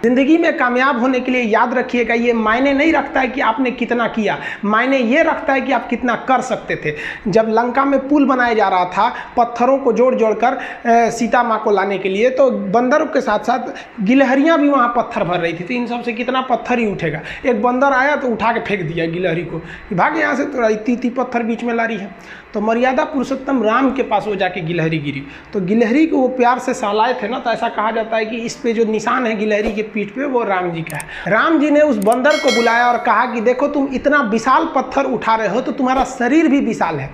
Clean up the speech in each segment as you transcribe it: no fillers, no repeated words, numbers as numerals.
जिंदगी में कामयाब होने के लिए याद रखिएगा, ये मायने नहीं रखता है कि आपने कितना किया, मायने ये रखता है कि आप कितना कर सकते थे। जब लंका में पुल बनाया जा रहा था पत्थरों को जोड़ जोड़ कर सीता माँ को लाने के लिए, तो बंदरों के साथ साथ गिलहरियाँ भी वहाँ पत्थर भर रही थी। तो इन सब से कितना पत्थर ही उठेगा। एक बंदर आया तो उठा के फेंक दिया गिलहरी को, भाग यहाँ से, तो इतनी पत्थर बीच में ला रही है। तो मर्यादा पुरुषोत्तम राम के पास वो जाके गिलहरी गिरी, तो गिलहरी को वो प्यार से सहलाए थे ना, तो ऐसा कहा जाता है कि इस पे जो निशान है गिलहरी के पीठ पे वो राम जी का है। राम जी ने उस बंदर को बुलाया और कहा कि देखो तुम इतना विशाल पत्थर उठा रहे हो तो तुम्हारा शरीर भी विशाल है,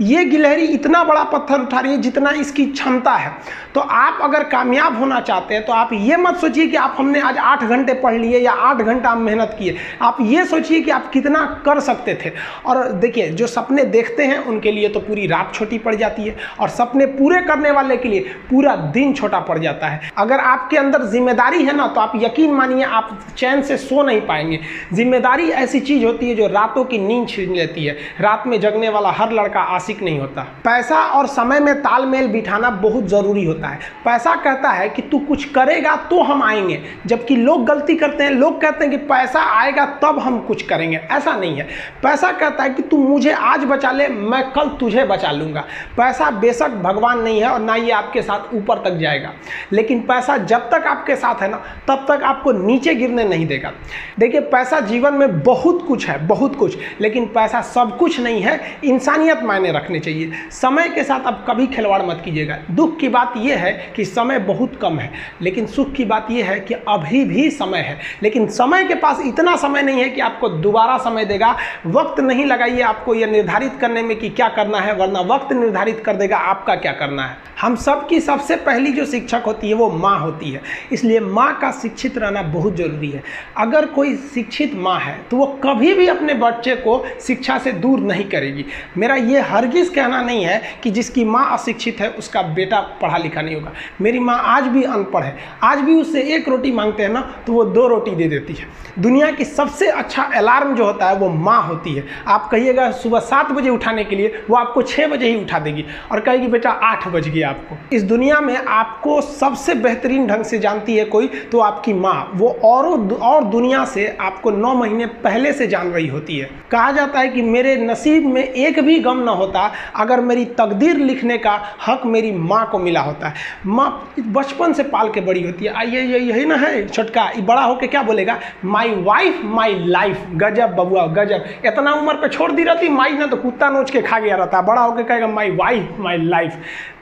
ये गिलहरी इतना बड़ा पत्थर उठा रही है जितना इसकी क्षमता है। तो आप अगर कामयाब होना चाहते हैं तो आप ये मत सोचिए कि आप हमने आज 8 घंटे पढ़ लिए या 8 घंटा मेहनत किए, आप ये सोचिए कि आप कितना कर सकते थे। और देखिए जो सपने देखते हैं उनके लिए तो पूरी रात छोटी पड़ जाती है, और सपने पूरे करने वाले के लिए पूरा दिन छोटा पड़ जाता है। अगर आपके अंदर जिम्मेदारी है ना, तो आप यकीन मानिए आप चैन से सो नहीं पाएंगे। जिम्मेदारी ऐसी चीज होती है जो रातों की नींद छीन लेती है। रात में जगने वाला हर लड़का आशिक नहीं होता। पैसा और समय में तालमेल बिठाना बहुत जरूरी होता है। पैसा कहता है कि तू कुछ करेगा तो हम आएंगे, जबकि लोग गलती करते हैं। लोग कहते हैं कि पैसा आएगा तब हम कुछ करेंगे, ऐसा नहीं है। पैसा कहता है कि तू मुझे आज बचा ले, मैं कल तुझे बचा लूंगा। पैसा बेशक भगवान नहीं है और ना ये आपके साथ ऊपर तक जाएगा, लेकिन पैसा जब तक आपके साथ है ना, तब तक आपको नीचे गिरने नहीं देगा। देखिए पैसा जीवन में बहुत कुछ है, बहुत कुछ, लेकिन पैसा सब कुछ नहीं है। इंसानियत मायने रखने चाहिए। समय के साथ आप कभी खिलवाड़ मत कीजिएगा। दुख की बात यह है कि समय बहुत कम है, लेकिन सुख की बात यह है कि अभी भी समय है। लेकिन समय के पास इतना समय नहीं है कि आपको दोबारा समय देगा। वक्त नहीं लगाइए आपको यह निर्धारित करने में कि क्या करना है, वरना वक्त निर्धारित कर देगा आपका क्या करना है। हम सब की सबसे पहली जो शिक्षक होती है वो माँ होती है, इसलिए माँ का शिक्षित रहना बहुत जरूरी है। अगर कोई शिक्षित माँ है तो वो कभी भी अपने बच्चे को शिक्षा से दूर नहीं करेगी। मेरा ये हरगिज कहना नहीं है कि जिसकी माँ अशिक्षित है उसका बेटा पढ़ा लिखा नहीं होगा। मेरी माँ आज भी अनपढ़ है, आज भी उससे 1 रोटी मांगते हैं ना तो वो 2 रोटी दे देती है। दुनिया की सबसे अच्छा अलार्म जो होता है वो माँ होती है। आप कहिएगा सुबह 7 बजे उठाने के लिए, वो आपको 6 बजे ही उठा देगी और कहेगी बेटा 8 बज गया। आपको इस दुनिया में आपको सबसे बेहतरीन ढंग से जानती है कोई तो आपकी माँ। वो और दुनिया से आपको 9 महीने पहले से जान रही होती है। कहा जाता है कि मेरे नसीब में एक भी गम ना होता अगर मेरी तकदीर लिखने का हक मेरी माँ को मिला होता है। माँ बचपन से पाल के बड़ी होती है। आइए यही ना है छोटका, बड़ा होके क्या बोलेगा, माई वाइफ माई लाइफ। गजब बबुआ गजब, इतना उम्र पे छोड़ दी रहती माई ना तो कुत्ता नोच के खा गया रहता। बड़ा होके कहेगा माई वाइफ माई लाइफ।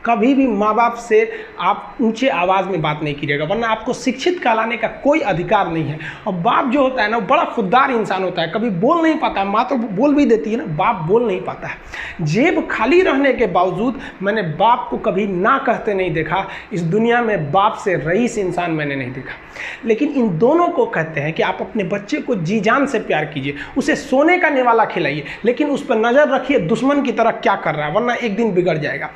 कभी भी माँ बाप से आप ऊंचे आवाज़ में बात नहीं कीजिएगा, वरना आपको शिक्षित कहलाने का कोई अधिकार नहीं है। और बाप जो होता है ना बड़ा खुददार इंसान होता है, कभी बोल नहीं पाता है। माँ तो बोल भी देती है ना, बाप बोल नहीं पाता है। जेब खाली रहने के बावजूद मैंने बाप को कभी ना कहते नहीं देखा। इस दुनिया में बाप से रईस इंसान मैंने नहीं देखा। लेकिन इन दोनों को कहते हैं कि आप अपने बच्चे को जी जान से प्यार कीजिए, उसे सोने का निवाला खिलाइए, लेकिन उस पर नज़र रखिए दुश्मन की तरह क्या कर रहा है, वरना एक दिन बिगड़ जाएगा।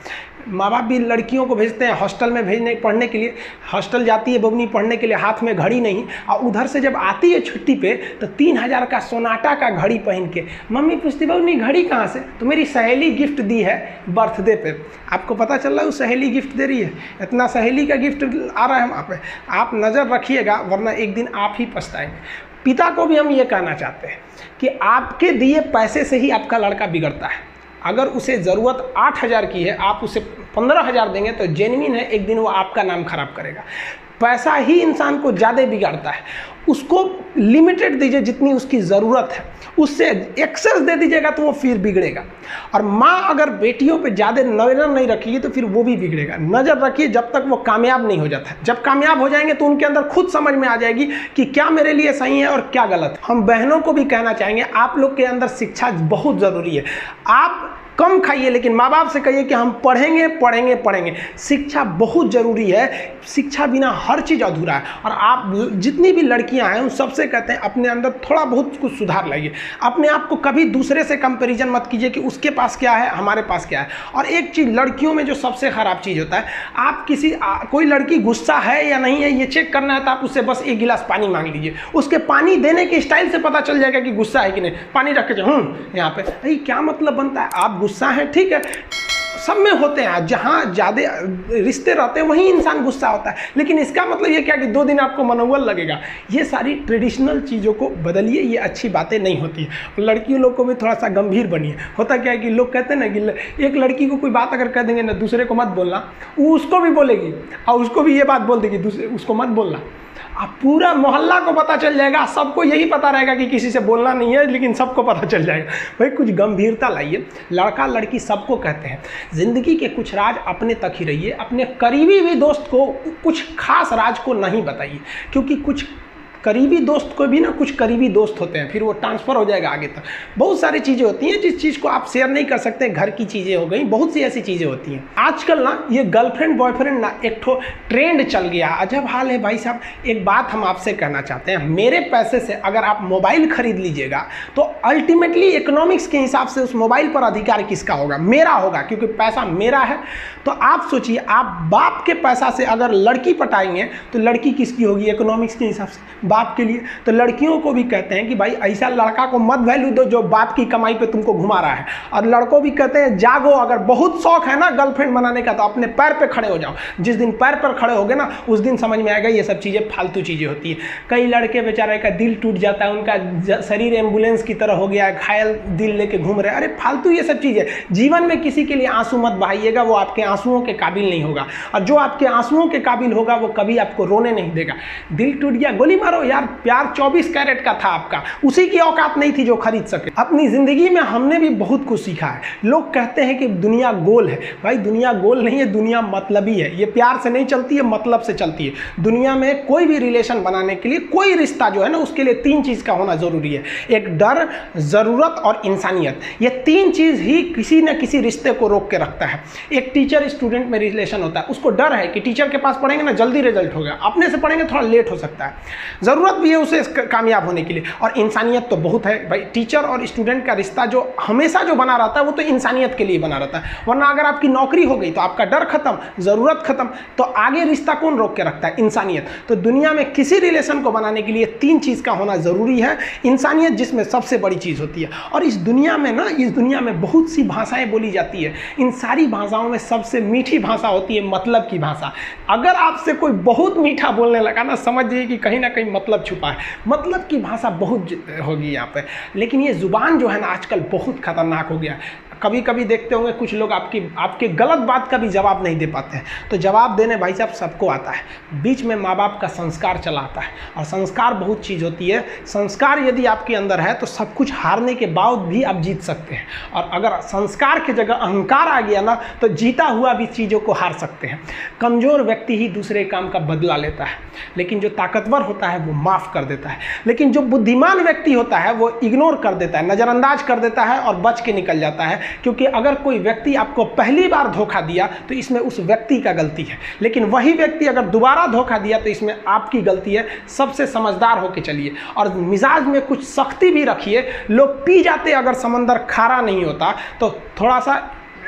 माँ बाप भी लड़कियों को भेजते हैं हॉस्टल में पढ़ने के लिए। हॉस्टल जाती है बबनी पढ़ने के लिए, हाथ में घड़ी नहीं, और उधर से जब आती है छुट्टी पे तो 3000 का सोनाटा का घड़ी पहन के मम्मी पूछती बबनी घड़ी कहाँ से, तो मेरी सहेली गिफ्ट दी है बर्थडे पे। आपको पता चल रहा है वो सहेली गिफ्ट दे रही है, इतना सहेली का गिफ्ट आ रहा है वहाँ पे। आप नज़र रखिएगा वरना एक दिन आप ही पछताएंगे। पिता को भी हम ये कहना चाहते हैं कि आपके दिए पैसे से ही आपका लड़का बिगड़ता है। अगर उसे ज़रूरत 8000 की है, आप उसे 15000 देंगे तो जेन्युइन है, एक दिन वो आपका नाम खराब करेगा। पैसा ही इंसान को ज़्यादा बिगाड़ता है। उसको लिमिटेड दीजिए जितनी उसकी ज़रूरत है, उससे एक्सेस दे दीजिएगा तो वो फिर बिगड़ेगा। और माँ अगर बेटियों पे ज़्यादा नज़र नहीं रखेगी तो फिर वो भी बिगड़ेगा। नज़र रखिए जब तक वो कामयाब नहीं हो जाता। जब कामयाब हो जाएंगे तो उनके अंदर खुद समझ में आ जाएगी कि क्या मेरे लिए सही है और क्या गलत है। हम बहनों को भी कहना चाहेंगे आप लोग के अंदर शिक्षा बहुत ज़रूरी है। आप कम खाइए लेकिन माँ बाप से कहिए कि हम पढ़ेंगे पढ़ेंगे पढ़ेंगे। शिक्षा बहुत ज़रूरी है, शिक्षा बिना हर चीज़ अधूरा है। और आप जितनी भी लड़कियां हैं उन सबसे कहते हैं अपने अंदर थोड़ा बहुत कुछ सुधार लाइए। अपने आप को कभी दूसरे से कंपैरिजन मत कीजिए कि उसके पास क्या है हमारे पास क्या है। और एक चीज़ लड़कियों में जो सबसे ख़राब चीज़ होता है, आप कोई लड़की गुस्सा है या नहीं है ये चेक करना है तो आप उससे बस 1 गिलास पानी मांग लीजिए। उसके पानी देने के स्टाइल से पता चल जाएगा कि गुस्सा है कि नहीं। पानी रख के यहाँ पे क्या मतलब बनता है, आप गुस्सा है ठीक है, सब में होते हैं, जहाँ ज़्यादा रिश्ते रहते हैं वहीं इंसान गुस्सा होता है। लेकिन इसका मतलब ये क्या कि 2 दिन आपको मनोबल लगेगा, ये सारी ट्रेडिशनल चीज़ों को बदलिए, ये अच्छी बातें नहीं होती है। लड़कियों लोग को भी थोड़ा सा गंभीर बनिए। होता क्या है कि लोग कहते हैं ना कि एक लड़की को कोई बात अगर कह देंगे ना दूसरे को मत बोलना, वो उसको भी बोलेगी और उसको भी ये बात बोल देगी दूसरे उसको मत बोलना। अब पूरा मोहल्ला को पता चल जाएगा, सबको यही पता रहेगा कि किसी से बोलना नहीं है, लेकिन सबको पता चल जाएगा। भाई कुछ गंभीरता लाइए। लड़का लड़की सबको कहते हैं, ज़िंदगी के कुछ राज अपने तक ही रहिए, अपने करीबी भी दोस्त को कुछ खास राज को नहीं बताइए, क्योंकि कुछ करीबी दोस्त को भी ना कुछ करीबी दोस्त होते हैं, फिर वो ट्रांसफ़र हो जाएगा आगे तक। बहुत सारी चीज़ें होती हैं जिस चीज़ को आप शेयर नहीं कर सकते, घर की चीज़ें हो गई, बहुत सी ऐसी चीज़ें होती हैं। आजकल ना ये गर्लफ्रेंड बॉयफ्रेंड ना एक ठो ट्रेंड चल गया, अजब हाल है भाई साहब। एक बात हम आपसे कहना चाहते हैं, मेरे पैसे से अगर आप मोबाइल खरीद लीजिएगा तो अल्टीमेटली इकोनॉमिक्स के हिसाब से उस मोबाइल पर अधिकार किसका होगा? मेरा होगा, क्योंकि पैसा मेरा है। तो आप सोचिए, आप बाप के पैसा से अगर लड़की पटाएंगे तो लड़की किसकी होगी इकोनॉमिक्स के हिसाब से? बाप के लिए। तो लड़कियों को भी कहते हैं कि भाई ऐसा लड़का को मत वैल्यू दो जो बाप की कमाई पे तुमको घुमा रहा है। और लड़कों भी कहते हैं जागो, अगर बहुत शौक है ना गर्लफ्रेंड बनाने का तो अपने पैर पे खड़े हो जाओ। जिस दिन पैर पर खड़े होगे ना उस दिन समझ में आएगा ये सब चीज़ें फालतू चीज़ें होती है। कई लड़के बेचारे का दिल टूट जाता है, उनका शरीर एम्बुलेंस की तरह हो गया है, घायल दिल लेके घूम रहे हैं। अरे फालतू ये सब चीज़ें। जीवन में किसी के लिए आंसू मत बहाइएगा, वो आपके आंसुओं के काबिल नहीं होगा। और जो आपके आंसुओं के काबिल होगा वो कभी आपको रोने नहीं देगा। दिल टूट गया, गोली मारो यार, प्यार 24 कैरेट का था आपका, उसी की औकात नहीं थी जो खरीद सके। अपनी जिंदगी में हमने भी बहुत कुछ सीखा है। लोग कहते हैं कि दुनिया गोल है, भाई दुनिया गोल नहीं है, दुनिया मतलबी है। ये प्यार से नहीं चलती है, मतलब से चलती है। दुनिया में कोई भी रिलेशन बनाने के लिए, कोई रिश्ता जो है ना उसके लिए 3 चीज़ का होना जरूरी है। एक डर, ज़रूरत और इंसानियत। ये 3 चीज़ ही किसी न किसी रिश्ते को रोक के रखता है। एक टीचर स्टूडेंट में रिलेशन होता है, उसको डर है कि टीचर के पास पढ़ेंगे ना जल्दी रिजल्ट होगा, अपने से पढ़ेंगे थोड़ा लेट हो सकता है। ज़रूरत भी है उसे कामयाब होने के लिए, और इंसानियत तो बहुत है भाई। टीचर और स्टूडेंट का रिश्ता जो हमेशा जो बना रहता है वो तो इंसानियत के लिए बना रहता है। वरना अगर आपकी नौकरी हो गई तो आपका डर खत्म, ज़रूरत खत्म, तो आगे रिश्ता कौन रोक के रखता है? इंसानियत। तो दुनिया में किसी रिलेशन को बनाने के लिए 3 चीज़ का होना ज़रूरी है। इंसानियत जिसमें सबसे बड़ी चीज़ होती है। और इस दुनिया में ना, इस दुनिया में बहुत सी भाषाएं बोली जाती है। इन सारी भाषाओं में सबसे मीठी भाषा होती है मतलब की भाषा। अगर आपसे कोई बहुत मीठा बोलने लगा ना, समझ जाइए कि कहीं ना कहीं मतलब छुपा है। मतलब की भाषा बहुत होगी यहाँ पे। लेकिन ये ज़ुबान जो है ना आजकल बहुत खतरनाक हो गया है। कभी कभी देखते होंगे कुछ लोग आपके गलत बात का भी जवाब नहीं दे पाते हैं। तो जवाब देने भाई साहब सबको आता है, बीच में माँ बाप का संस्कार चला आता है। और संस्कार बहुत चीज़ होती है। संस्कार यदि आपके अंदर है तो सब कुछ हारने के बाद भी आप जीत सकते हैं। और अगर संस्कार की जगह अहंकार आ गया ना तो जीता हुआ भी चीज़ों को हार सकते हैं। कमज़ोर व्यक्ति ही दूसरे काम का बदला लेता है, लेकिन जो ताकतवर होता है वो माफ़ कर देता है। लेकिन जो बुद्धिमान व्यक्ति होता है वो इग्नोर कर देता है, नज़रअंदाज कर देता है और बच के निकल जाता है। क्योंकि अगर कोई व्यक्ति आपको पहली बार धोखा दिया तो इसमें उस व्यक्ति का गलती है, लेकिन वही व्यक्ति अगर दोबारा धोखा दिया तो इसमें आपकी गलती है। सबसे समझदार होके चलिए और मिजाज में कुछ सख्ती भी रखिए। लोग पी जाते अगर समंदर खारा नहीं होता तो थोड़ा सा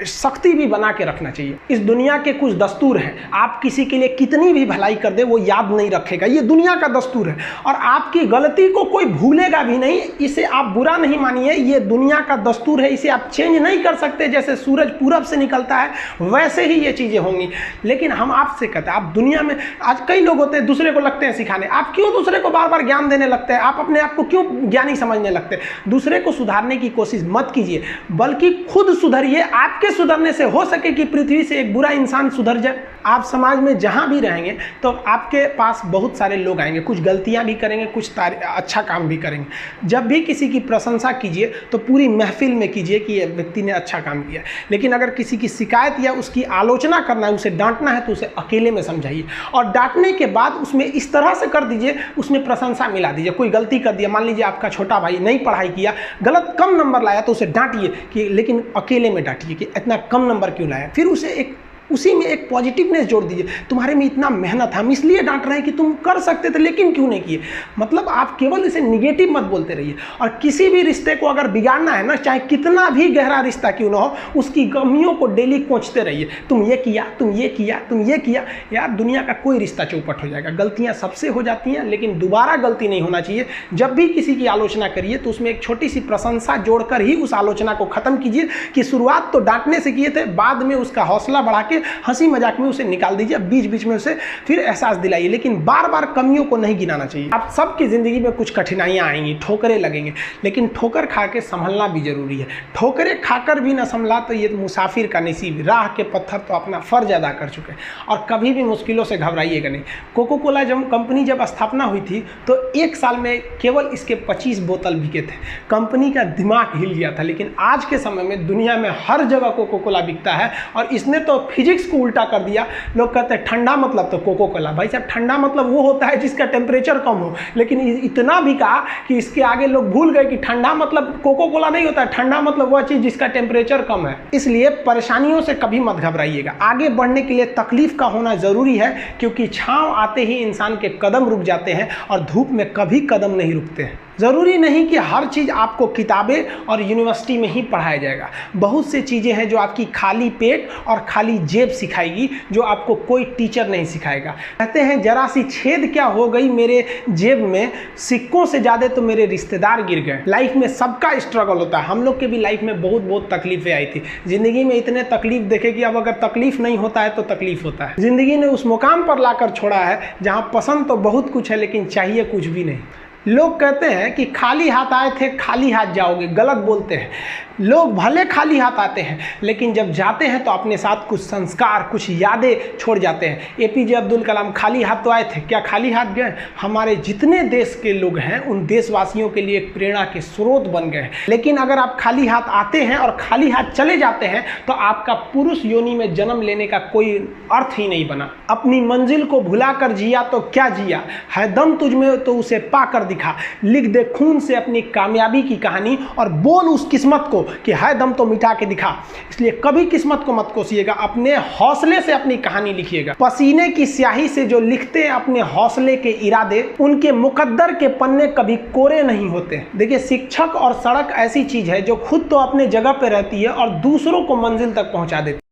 सख्ती भी बना के रखना चाहिए। इस दुनिया के कुछ दस्तूर हैं, आप किसी के लिए कितनी भी भलाई कर दे वो याद नहीं रखेगा, ये दुनिया का दस्तूर है। और आपकी गलती को कोई भूलेगा भी नहीं, इसे आप बुरा नहीं मानिए, ये दुनिया का दस्तूर है, इसे आप चेंज नहीं कर सकते। जैसे सूरज पूरब से निकलता है वैसे ही ये चीज़ें होंगी। लेकिन हम आपसे कहते हैं, आप दुनिया में आज कई लोग होते हैं दूसरे को लगते हैं सिखाने, आप क्यों दूसरे को बार बार ज्ञान देने लगते हैं? आप अपने आप को क्यों ज्ञानी समझने लगते हैं? दूसरे को सुधारने की कोशिश मत कीजिए, बल्कि खुद सुधरिए। आपके सुधरने से हो सके कि पृथ्वी से एक बुरा इंसान सुधर जाए। आप समाज में जहां भी रहेंगे तो आपके पास बहुत सारे लोग आएंगे, कुछ गलतियां भी करेंगे, कुछ अच्छा काम भी करेंगे। जब भी किसी की प्रशंसा कीजिए तो पूरी महफिल में कीजिए कि ये व्यक्ति ने अच्छा काम किया। लेकिन अगर किसी की शिकायत या उसकी आलोचना करना है, उसे डांटना है, तो उसे अकेले में समझाइए। और डांटने के बाद उसमें इस तरह से कर दीजिए, उसमें प्रशंसा मिला दीजिए। कोई गलती कर दिया, मान लीजिए आपका छोटा भाई नहीं पढ़ाई किया, गलत कम नंबर लाया, तो उसे डांटिए कि, लेकिन अकेले में डांटिए कि इतना कम नंबर क्यों लाया। फिर उसे एक उसी में एक पॉजिटिवनेस जोड़ दीजिए। तुम्हारे में इतना मेहनत है, हम इसलिए डांट रहे हैं कि तुम कर सकते थे लेकिन क्यों नहीं किए। मतलब आप केवल इसे निगेटिव मत बोलते रहिए। और किसी भी रिश्ते को अगर बिगाड़ना है ना, चाहे कितना भी गहरा रिश्ता क्यों ना हो, उसकी कमियों को डेली कोंचते रहिए। तुम ये किया, तुम ये किया, तुम ये किया। यार दुनिया का कोई रिश्ता चौपट हो जाएगा। गलतियां सबसे हो जाती हैं, लेकिन दोबारा गलती नहीं होना चाहिए। जब भी किसी की आलोचना करिए तो उसमें एक छोटी सी प्रशंसा जोड़कर ही उस आलोचना को खत्म कीजिए कि शुरुआत तो डांटने से किए थे, बाद में उसका हौसला बढ़ा के हंसी मजाक में उसे निकाल दीजिए। बीच बीच में उसे फिर एहसास दिलाइए, लेकिन बार बार कमियों को नहीं गिनाना चाहिए। आप सबकी जिंदगी में कुछ कठिनाइयां आएंगी, ठोकरें लगेंगे, लेकिन ठोकर खा के संभलना भी जरूरी है। ठोकरें खाकर भी ना संभला तो ये मुसाफिर का नसीब। राह के पत्थर तो अपना फर्ज अदा कर चुके हैं। और कभी भी मुश्किलों से घबराइएगा नहीं। कोको कोला कंपनी जब स्थापना हुई थी तो एक साल में केवल इसके 25 बोतल बिके थे। कंपनी का दिमाग हिल गया था। लेकिन आज के समय में दुनिया में हर जगह कोको कोला बिकता है। और इसने तो फिजिक्स को उल्टा कर दिया। लोग कहते हैं ठंडा मतलब तो कोको कोला। भाई साहब, ठंडा मतलब वो होता है जिसका टेम्परेचर कम हो। लेकिन इतना बिका कि इसके आगे लोग भूल गए कि ठंडा मतलब कोको कोला नहीं होता है। ठंडा मतलब वह चीज़ जिसका टेम्परेचर कम है। इसलिए परेशानियों से कभी मत घबराइएगा। आगे बढ़ने के लिए तकलीफ का होना जरूरी है, क्योंकि छांव आते ही इंसान के कदम रुक जाते हैं और धूप में कभी कदम नहीं रुकते हैं। ज़रूरी नहीं कि हर चीज़ आपको किताबें और यूनिवर्सिटी में ही पढ़ाया जाएगा। बहुत सी चीज़ें हैं जो आपकी खाली पेट और खाली जेब सिखाएगी, जो आपको कोई टीचर नहीं सिखाएगा। कहते हैं जरा सी छेद क्या हो गई मेरे जेब में, सिक्कों से ज़्यादा तो मेरे रिश्तेदार गिर गए। लाइफ में सबका स्ट्रगल होता है। हम लोग के भी लाइफ में बहुत तकलीफें आई थी। ज़िंदगी में इतने तकलीफ देखे कि अब अगर तकलीफ नहीं होता है तो तकलीफ होता है। ज़िंदगी ने उस मुकाम पर लाकर छोड़ा है जहाँ पसंद तो बहुत कुछ है, लेकिन चाहिए कुछ भी नहीं। लोग कहते हैं कि खाली हाथ आए थे खाली हाथ जाओगे। गलत बोलते हैं। लोग भले खाली हाथ आते हैं, लेकिन जब जाते हैं तो अपने साथ कुछ संस्कार, कुछ यादें छोड़ जाते हैं। एपीजे अब्दुल कलाम खाली हाथ तो आए थे, क्या खाली हाथ गए? हमारे जितने देश के लोग हैं उन देशवासियों के लिए एक प्रेरणा के स्रोत बन गए हैं। लेकिन अगर आप खाली हाथ आते हैं और खाली हाथ चले जाते हैं तो आपका पुरुष योनि में जन्म लेने का कोई अर्थ ही नहीं बना। अपनी मंजिल को भुलाकर जिया तो क्या जिया, है दम तुझ में तो उसे पाकर दिखा। लिख दे खून से अपनी कामयाबी की कहानी और बोल उस किस्मत को कि है दम तो मिटा के दिखा। इसलिए कभी किस्मत को मत कोसिएगा, अपने हौसले से अपनी कहानी लिखिएगा। पसीने की स्याही से जो लिखते हैं अपने हौसले के इरादे, उनके मुकद्दर के पन्ने कभी कोरे नहीं होते। देखिए, शिक्षक और सड़क ऐसी चीज है जो खुद तो अपने जगह पे रहती है और दूसरों को मंजिल तक पहुंचा देती है।